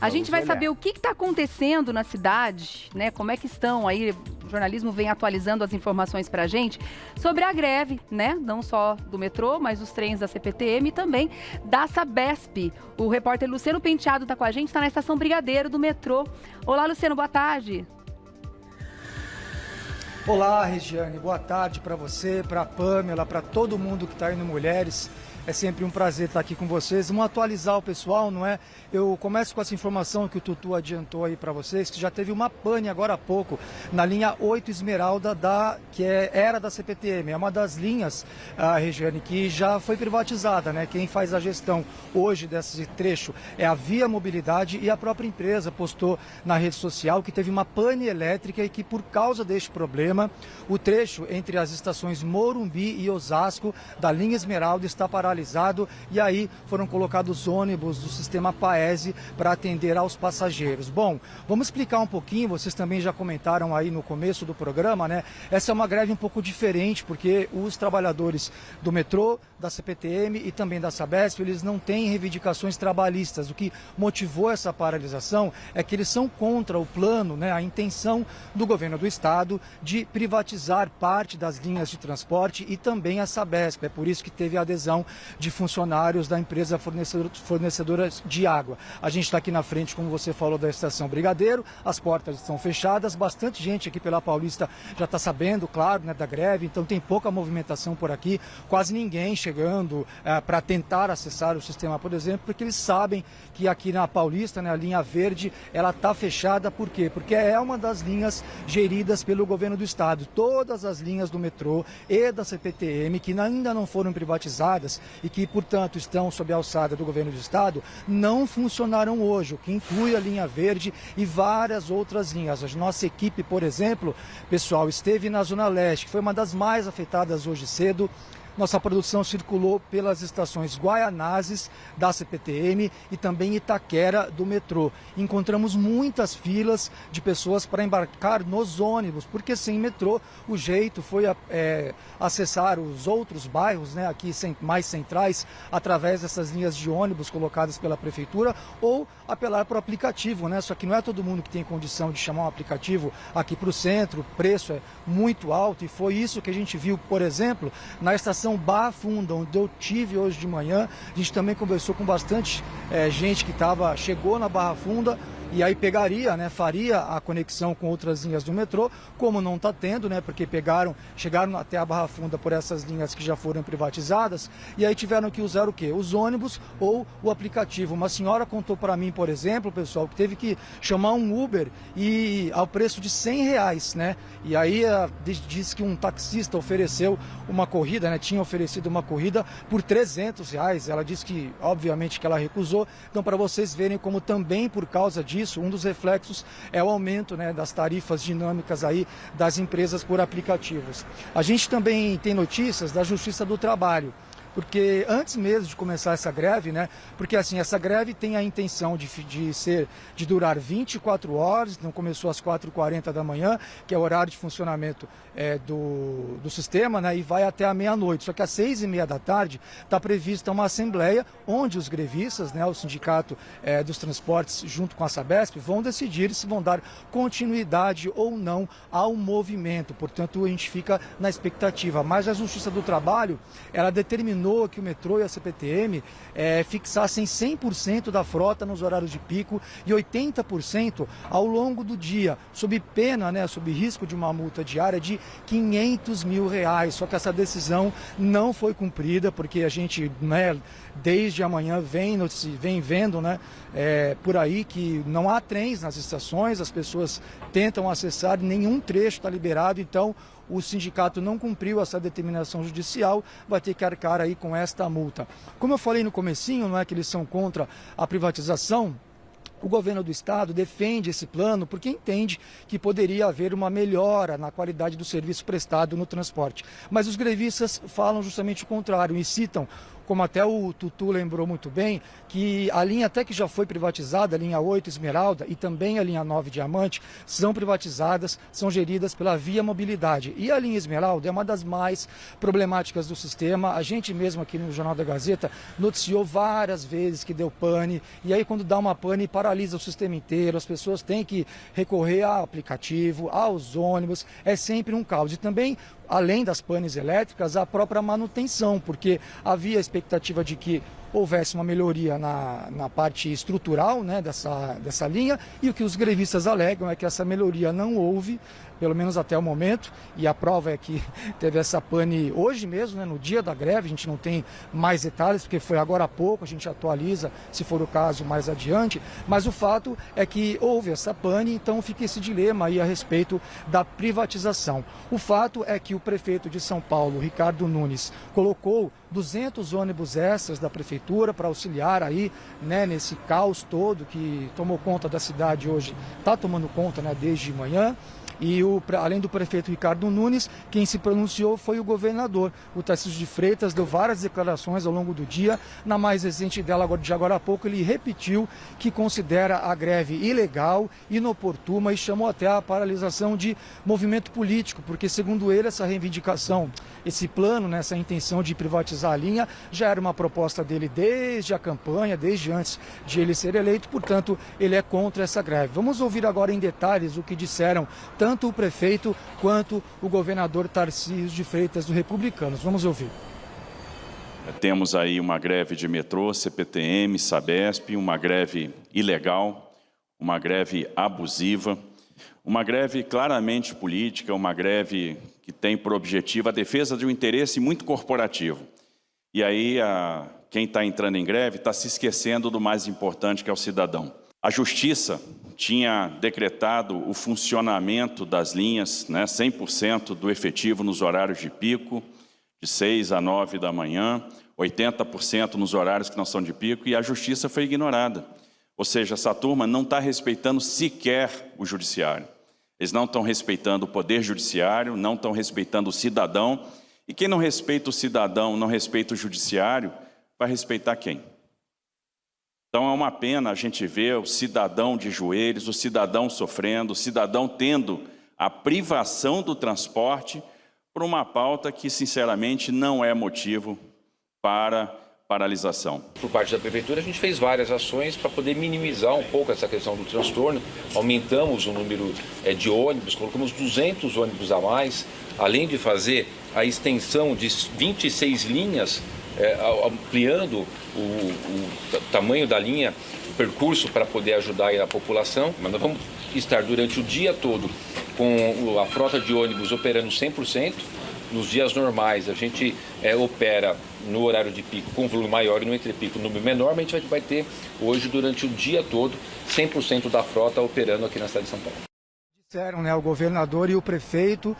A gente vai saber o que está acontecendo na cidade, né? Como é que estão aí, o jornalismo vem atualizando as informações para a gente sobre a greve, né? Não só do metrô, mas dos trens da CPTM e também da Sabesp. O repórter Luciano Penteado está com a gente, está na estação Brigadeiro do metrô. Olá, Luciano, boa tarde. Olá, Regiane, boa tarde para você, para a Pamela, para todo mundo que está aí no Mulheres. É sempre um prazer estar aqui com vocês. Vamos atualizar o pessoal, não é? Eu começo com essa informação que o Tutu adiantou aí para vocês, que já teve uma pane agora há pouco na linha 8 Esmeralda, era da CPTM. É uma das linhas, Regiane, que já foi privatizada, né? Quem faz a gestão hoje desse trecho é a Via Mobilidade, e a própria empresa postou na rede social que teve uma pane elétrica e que, por causa deste problema, o trecho entre as estações Morumbi e Osasco da linha Esmeralda está paralisado, e aí foram colocados ônibus do sistema Paese para atender aos passageiros. Bom, vamos explicar um pouquinho, vocês também já comentaram aí no começo do programa, né? Essa é uma greve um pouco diferente, porque os trabalhadores do metrô, da CPTM e também da Sabesp, eles não têm reivindicações trabalhistas. O que motivou essa paralisação é que eles são contra o plano, né, a intenção do governo do estado de privatizar parte das linhas de transporte e também a Sabesp. É por isso que teve a adesão de funcionários da empresa fornecedora de água. A gente está aqui na frente, como você falou, da estação Brigadeiro, as portas estão fechadas, bastante gente aqui pela Paulista já está sabendo, claro, né, da greve, então tem pouca movimentação por aqui, quase ninguém chegando para tentar acessar o sistema, por exemplo, porque eles sabem que aqui na Paulista, né, a linha verde, ela está fechada. Por quê? Porque é uma das linhas geridas pelo governo do estado. Todas as linhas do metrô e da CPTM, que ainda não foram privatizadas e que, portanto, estão sob a alçada do governo do estado, não funcionaram hoje, o que inclui a linha verde e várias outras linhas. A nossa equipe, por exemplo, pessoal, esteve na Zona Leste, que foi uma das mais afetadas hoje cedo. Nossa produção circulou pelas estações Guaianazes, da CPTM, e também Itaquera, do metrô. Encontramos muitas filas de pessoas para embarcar nos ônibus, porque sem metrô o jeito foi acessar os outros bairros, né, aqui mais centrais, através dessas linhas de ônibus colocadas pela prefeitura, ou apelar para o aplicativo, né? Só que não é todo mundo que tem condição de chamar um aplicativo aqui para o centro, o preço é muito alto, e foi isso que a gente viu, por exemplo, na estação Barra Funda, onde eu tive hoje de manhã. A gente também conversou com bastante gente que chegou na Barra Funda e aí faria a conexão com outras linhas do metrô, como não está tendo, né? Porque chegaram até a Barra Funda por essas linhas que já foram privatizadas, e aí tiveram que usar o quê? Os ônibus ou o aplicativo. Uma senhora contou para mim, por exemplo, pessoal, que teve que chamar um Uber e ao preço de R$100, né? E aí disse que um taxista ofereceu uma corrida, né? Tinha oferecido uma corrida por R$300. Ela disse que, obviamente, que ela recusou. Então, para vocês verem como também por causa disso, um dos reflexos é o aumento, né, das tarifas dinâmicas aí das empresas por aplicativos. A gente também tem notícias da Justiça do Trabalho, porque antes mesmo de começar essa greve, né? Porque assim, essa greve tem a intenção de durar 24 horas, então começou às 4h40 da manhã, que é o horário de funcionamento do sistema, né? E vai até a meia-noite. Só que às 6h30 da tarde está prevista uma assembleia onde os grevistas, né, o sindicato dos transportes, junto com a Sabesp, vão decidir se vão dar continuidade ou não ao movimento. Portanto, a gente fica na expectativa. Mas a Justiça do Trabalho, ela determinou que o metrô e a CPTM fixassem 100% da frota nos horários de pico e 80% ao longo do dia, sob pena, né, sob risco de uma multa diária de R$500 mil. Só que essa decisão não foi cumprida, porque a gente, né, desde amanhã vem vendo, né, por aí que não há trens nas estações, as pessoas tentam acessar, nenhum trecho está liberado, então o sindicato não cumpriu essa determinação judicial, vai ter que arcar aí com esta multa. Como eu falei no comecinho, não é que eles são contra a privatização, o governo do estado defende esse plano porque entende que poderia haver uma melhora na qualidade do serviço prestado no transporte. Mas os grevistas falam justamente o contrário e citam como até o Tutu lembrou muito bem, que a linha até que já foi privatizada, a linha 8 Esmeralda e também a linha 9 Diamante, são privatizadas, são geridas pela Via Mobilidade. E a linha Esmeralda é uma das mais problemáticas do sistema. A gente mesmo aqui no Jornal da Gazeta noticiou várias vezes que deu pane, e aí quando dá uma pane paralisa o sistema inteiro, as pessoas têm que recorrer ao aplicativo, aos ônibus, é sempre um caos. E também, além das panes elétricas, a própria manutenção, porque havia a expectativa de que houvesse uma melhoria na parte estrutural, né, dessa linha, e o que os grevistas alegam é que essa melhoria não houve, pelo menos até o momento, e a prova é que teve essa pane hoje mesmo, né, no dia da greve. A gente não tem mais detalhes, porque foi agora há pouco, a gente atualiza, se for o caso, mais adiante, mas o fato é que houve essa pane, então fica esse dilema aí a respeito da privatização. O fato é que o prefeito de São Paulo, Ricardo Nunes, colocou 200 ônibus extras da prefeitura para auxiliar aí, né, nesse caos todo que tomou conta da cidade hoje, está tomando conta, né, desde manhã. E além do prefeito Ricardo Nunes, quem se pronunciou foi o governador. O Tarcísio de Freitas deu várias declarações ao longo do dia. Na mais recente dela, de agora a pouco, ele repetiu que considera a greve ilegal, inoportuna e chamou até a paralisação de movimento político, porque segundo ele essa reivindicação, esse plano, né, essa intenção de privatizar a linha já era uma proposta dele desde a campanha, desde antes de ele ser eleito, portanto ele é contra essa greve. Vamos ouvir agora em detalhes o que disseram tanto o prefeito quanto o governador Tarcísio de Freitas, do Republicanos. Vamos ouvir. Temos aí uma greve de metrô, CPTM, Sabesp, uma greve ilegal, uma greve abusiva, uma greve claramente política, uma greve que tem por objetivo a defesa de um interesse muito corporativo. E aí quem está entrando em greve está se esquecendo do mais importante, que é o cidadão. A Justiça tinha decretado o funcionamento das linhas, né, 100% do efetivo nos horários de pico, de 6 a 9 da manhã, 80% nos horários que não são de pico, e a Justiça foi ignorada. Ou seja, essa turma não está respeitando sequer o Judiciário. Eles não estão respeitando o Poder Judiciário, não estão respeitando o cidadão, e quem não respeita o cidadão, não respeita o Judiciário, vai respeitar quem? Então é uma pena a gente ver o cidadão de joelhos, o cidadão sofrendo, o cidadão tendo a privação do transporte por uma pauta que, sinceramente, não é motivo para paralisação. Por parte da Prefeitura, a gente fez várias ações para poder minimizar um pouco essa questão do transtorno. Aumentamos o número de ônibus, colocamos 200 ônibus a mais, além de fazer a extensão de 26 linhas, ampliando o tamanho da linha, o percurso para poder ajudar a população. Mas nós vamos estar durante o dia todo com a frota de ônibus operando 100%. Nos dias normais a gente opera no horário de pico com volume maior e no entrepico número menor, mas a gente vai ter hoje durante o dia todo 100% da frota operando aqui na cidade de São Paulo. Disseram, né, o governador e o prefeito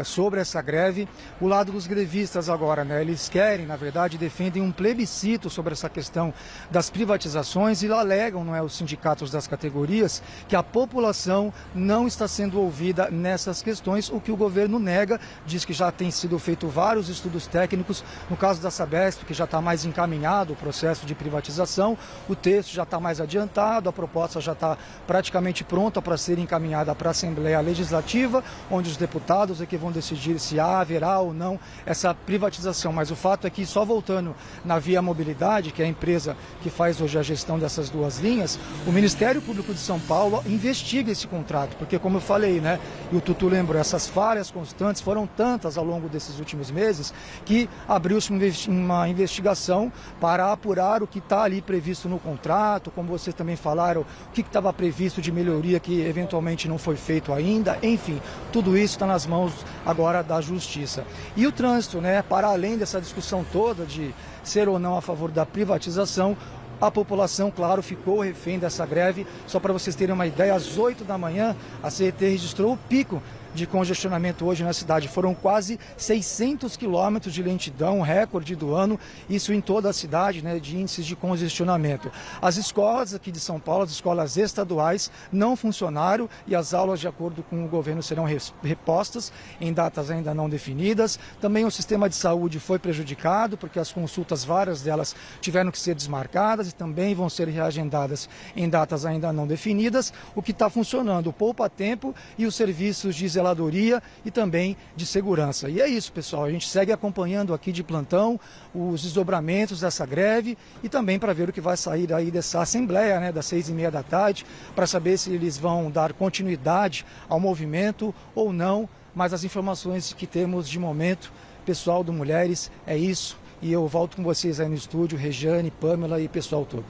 sobre essa greve. O lado dos grevistas agora, né, eles querem, na verdade, defendem um plebiscito sobre essa questão das privatizações e alegam, não é, os sindicatos das categorias, que a população não está sendo ouvida nessas questões, o que o governo nega, diz que já tem sido feito vários estudos técnicos, no caso da Sabesp, que já está mais encaminhado o processo de privatização, o texto já está mais adiantado, a proposta já está praticamente pronta para ser encaminhada para a Assembleia Legislativa, onde os deputados é que vão decidir se haverá ou não essa privatização. Mas o fato é que, só voltando na Via Mobilidade, que é a empresa que faz hoje a gestão dessas duas linhas, o Ministério Público de São Paulo investiga esse contrato, porque, como eu falei, né, e o Tutu lembrou, essas falhas constantes foram tantas ao longo desses últimos meses que abriu-se uma investigação para apurar o que está ali previsto no contrato, como vocês também falaram, o que estava previsto de melhoria que eventualmente não foi feito ainda, enfim, tudo isso está nas mãos agora da Justiça. E o trânsito, né, para além dessa discussão toda de ser ou não a favor da privatização, a população, claro, ficou refém dessa greve. Só para vocês terem uma ideia, às 8 da manhã, a CET registrou o pico de congestionamento hoje na cidade. Foram quase 600 quilômetros de lentidão, recorde do ano, isso em toda a cidade, né, de índices de congestionamento. As escolas aqui de São Paulo, as escolas estaduais, não funcionaram e as aulas, de acordo com o governo, serão repostas em datas ainda não definidas. Também o sistema de saúde foi prejudicado, porque as consultas, várias delas, tiveram que ser desmarcadas e também vão ser reagendadas em datas ainda não definidas. O que está funcionando, o poupa-tempo e os serviços de zeladoria e também de segurança. E é isso, pessoal, a gente segue acompanhando aqui de plantão os desdobramentos dessa greve e também para ver o que vai sair aí dessa assembleia, né, das 6h30 da tarde, para saber se eles vão dar continuidade ao movimento ou não, mas as informações que temos de momento, pessoal do Mulheres, é isso. E eu volto com vocês aí no estúdio, Regiane, Pâmela e pessoal todo.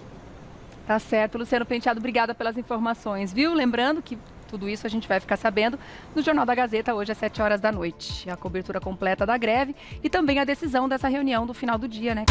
Tá certo, Luciano Penteado, obrigada pelas informações, viu? Lembrando que tudo isso a gente vai ficar sabendo no Jornal da Gazeta, hoje às 7 horas da noite. A cobertura completa da greve e também a decisão dessa reunião do final do dia, né?